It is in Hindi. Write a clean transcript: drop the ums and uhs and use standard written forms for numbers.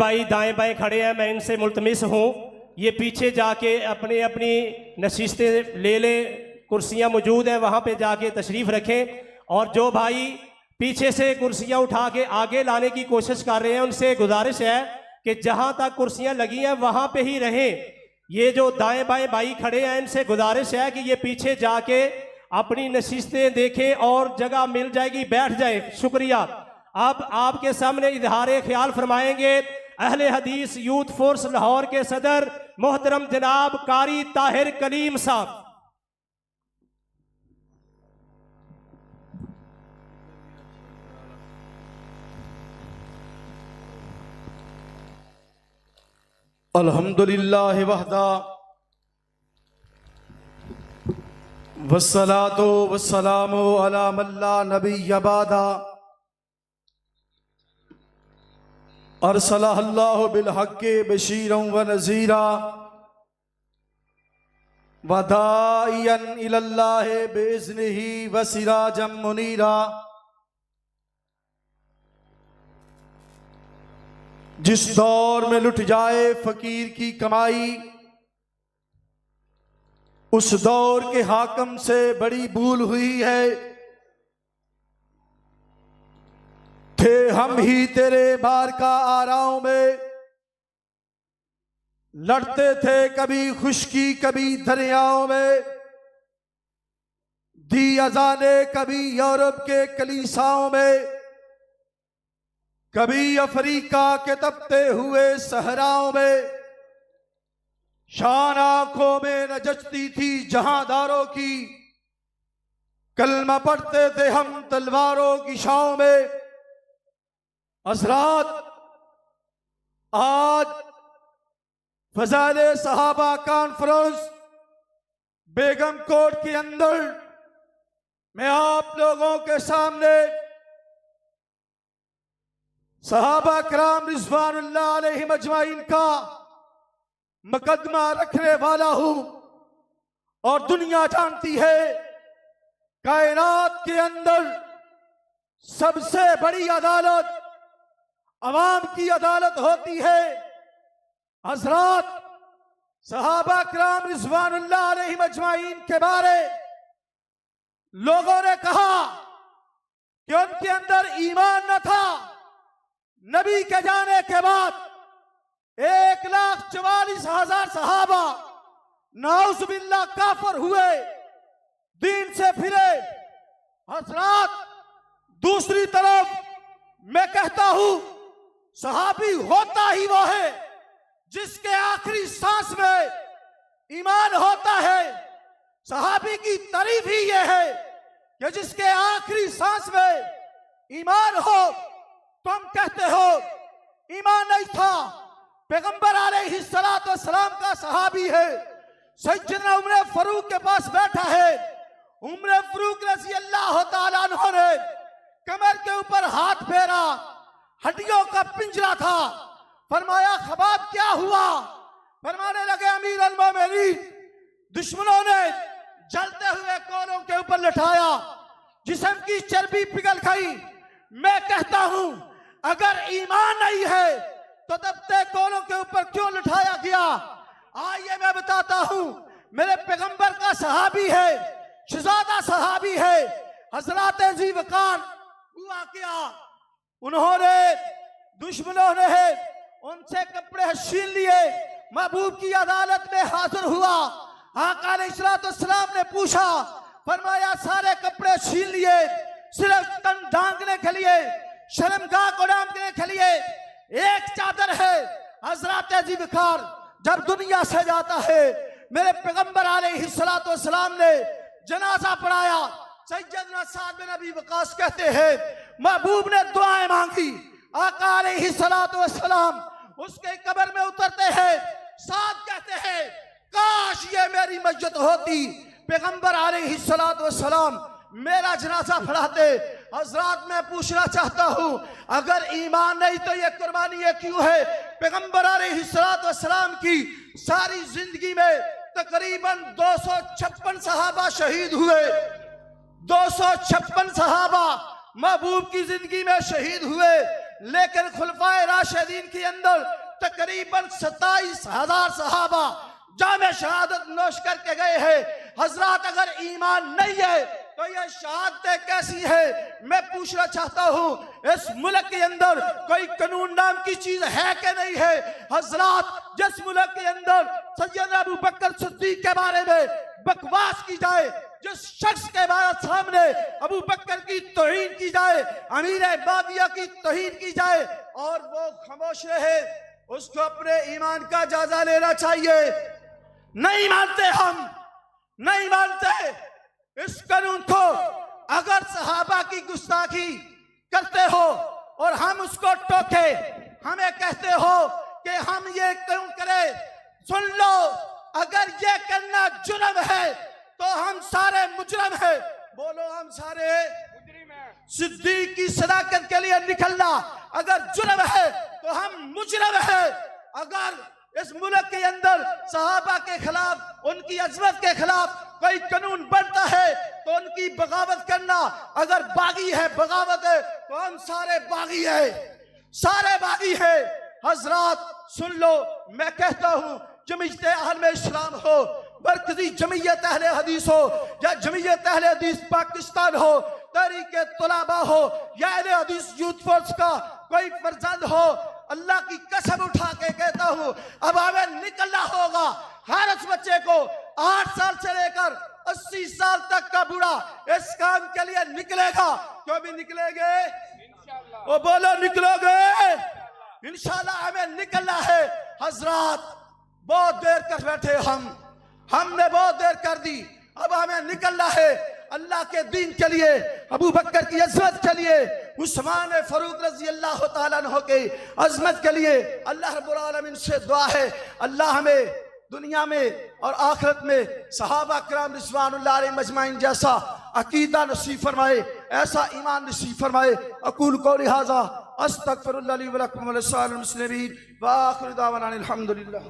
भाई दाएं बाएं खड़े हैं, मैं इनसे मुल्तमिस हूँ ये पीछे जाके अपनी अपनी नशिस्तें ले लें, कुर्सियाँ मौजूद हैं वहाँ पे जाके तशरीफ़ रखें। और जो भाई पीछे से कुर्सियाँ उठा के आगे लाने की कोशिश कर रहे हैं उनसे गुजारिश है कि जहाँ तक कुर्सियाँ लगी हैं वहाँ पे ही रहें। ये जो दाएं बाएं भाई खड़े हैं इनसे गुजारिश है कि ये पीछे जाके अपनी नशिस्तें देखें और जगह मिल जाएगी बैठ जाए। शुक्रिया। अब आपके सामने इजहार ख्याल फरमाएंगे अहले हदीस यूथ फोर्स लाहौर के सदर मोहतरम जनाब कारी ताहिर कलीम साहब। अल्हम्दुलिल्लाह वहदा वस्सलातु वस्सलामु अला मल्ला नबिय्य बादा अरसलहल्लाहु बिल हक्कि बशीरन व नज़ीरा व दाइयन इलल्लाहि बिइज़्निही व सिराजम मुनीरा। जिस दौर में लुट जाए फकीर की कमाई उस दौर के हाकम से बड़ी भूल हुई है। थे हम ही तेरे बार का आराओं में, लड़ते थे कभी खुशकी कभी दरियाओं में, दी अजाने कभी यूरोप के कलीसाओं में, कभी अफ्रीका के तपते हुए सहराओं में। शान आंखों में न जचती थी जहांदारों की, कलमा पढ़ते थे हम तलवारों की छांव में। हज़रात, आज फज़ाइल सहाबा कॉन्फ्रेंस बेगम कोट के अंदर मैं आप लोगों के सामने सहाबा कराम रिज़वानुल्लाह अलैहिम अजमाइन का मुकदमा रखने वाला हूं। और दुनिया जानती है कायनात के अंदर सबसे बड़ी अदालत अवाम की अदालत होती है। हज़रात, सहाबा कराम रिज़वानुल्लाह अलैहिम अजमाइन के बारे लोगों ने कहा कि उनके अंदर ईमान न था। नबी के जाने के बाद 1,44,000 सहाबा नाउज़ुबिल्लाह काफिर हुए, दीन से फिरे। हज़रात, दूसरी तरफ मैं कहता हूं सहाबी होता ही वो है जिसके आखिरी सांस में ईमान होता है। सहाबी की तारीफ ही ये है कि जिसके आखिरी सांस में ईमान हो। तुम कहते हो ईमान नहीं था, पैगंबर अलैहिस्सलातु वस्सलाम का सहाबी है, सैयदना उमर फारूक के पास बैठा है। उमर फारूक रज़ी अल्लाह तआला अन्हु ने कमर के ऊपर हाथ फेरा, हड्डियों का पिंजरा था। फरमाया खबाब क्या हुआ? फरमाने लगे अमीर अल मोमिनीन, दुश्मनों ने जलते हुए कोरों के ऊपर लटाया, जिस्म की चर्बी पिघल गई। मैं कहता हूं अगर ईमान नहीं है तो दबते कोरों के ऊपर क्यों लटाया गया? आइए मैं बताता हूं। मेरे पैगंबर का सहाबी है, शहजादा सहाबी है, हजरत जी वकार। हुआ क्या? उन्होंने दुश्मनों ने उनसे कपड़े छीन लिए, महबूब की अदालत में हाजिर हुआ। आका अलैहिस्सलाम ने पूछा, फरमाया सारे कपड़े छीन लिए, सिर्फ तन ढांकने के लिए, शर्मगाह को ढांकने के लिए एक चादर है। हजरत जी वकार जब दुनिया से जाता है, मेरे पैगंबर अलैहिस्सलाम ने जनाजा पढ़ाया। सैयदना साद बिन अबी वक़ास कहते हैं महबूब ने दुआएं मांगी। आका अलैहिस्सलाम उसके कब्र में उतरते हैं। साद कहते हैं काश ये मेरी मस्जिद होती, पैगंबर अलैहिस्सलाम मेरा जनाजा पढ़ाते। हजरात, मैं पूछना चाहता हूं अगर ईमान नहीं तो ये कुर्बानी ये क्यों है? पैगंबर अलैहिस्सलाम की सारी जिंदगी में तकरीबन 256 सहाबा शहीद हुए। 256 सहाबा महबूब की जिंदगी में शहीद हुए, लेकिन खुलफाए राशिदीन के अंदर तकरीबन 27,000 सहाबा जामे शहादत नोश करके गए हैं। हजरत अगर ईमान नहीं है तो ये शहादत कैसी है? मैं पूछना चाहता हूँ, इस मुल्क के अंदर कोई कानून नाम की चीज है कि नहीं है? हजरत, जिस मुल्क के अंदर सैयदना अबू बकर सिद्दीक के बारे में बकवास की जाए, जिस शख्स के बारे सामने अबू बकर की तौहीन की जाए, अमीर बादिया की तौहीन की जाए और वो खामोश रहे, उसको अपने ईमान का जायजा लेना चाहिए। नहीं मानते, हम नहीं मानते इस कानून को। अगर सहाबा की गुस्ताखी करते हो और हम उसको टोके, हमें कहते हो कि हम ये क्यों करें, सुन लो, अगर ये करना जुर्म है तो हम सारे मुजरम हैं। बोलो, हम सारे मुजरिम हैं। सिद्दीक की सदाकत के लिए निकलना अगर जुर्म है तो हम मुजरम हैं। अगर इस मुल्क के अंदर सहाबा के खिलाफ, उनकी अजमत के खिलाफ कोई कानून बनता है तो उनकी बगावत करना अगर बागी है, बगावत है, तो हम सारे बागी हैं, सारे बागी हैं। हजरात सुन लो, मैं कहता हूँ, जमीयत अहले इस्लाम हो, मरकजी जमीयत अहले हदीस हो या जमीयत अहले हदीस पाकिस्तान हो, तहरीके तुलाबा हो या अहले हदीस यूथ फोर्स का कोई फर्जंद हो, अल्लाह की कसम उठा के कहता हूं, अब हमें निकलना होगा। हर उस बच्चे को 8 साल से लेकर 80 साल तक का बूढ़ा इस काम के लिए निकलेगा। क्यों भी निकलेंगे? वो बोलो, निकलोगे? इंशाल्लाह हमें निकलना है। हजरात, बहुत देर कर बैठे हमने बहुत देर कर दी, अब हमें निकलना है अल्लाह के दीन के लिए, अबू बकर की अज़मत के लिए, उस्मान फारूक रज़ी अल्लाह तआला अन्हु के अज़मत के लिए। अल्लाह रब्बुल आलमीन से दुआ है, अल्लाह हमें दुनिया में और आखिरत में सहाबा किराम रिज़वानुल्लाह अलैहिम अजमाइन जैसा अकीदा नसीब फरमाए, ऐसा ईमान नसीब फरमाए। अक़ूलु क़ौली हाज़ा अस्तग़फिरुल्लाह ली व लकुम व लिस्साइरिल मुस्लिमीन व आखिरु दावाना अनिल हम्दुलिल्लाह।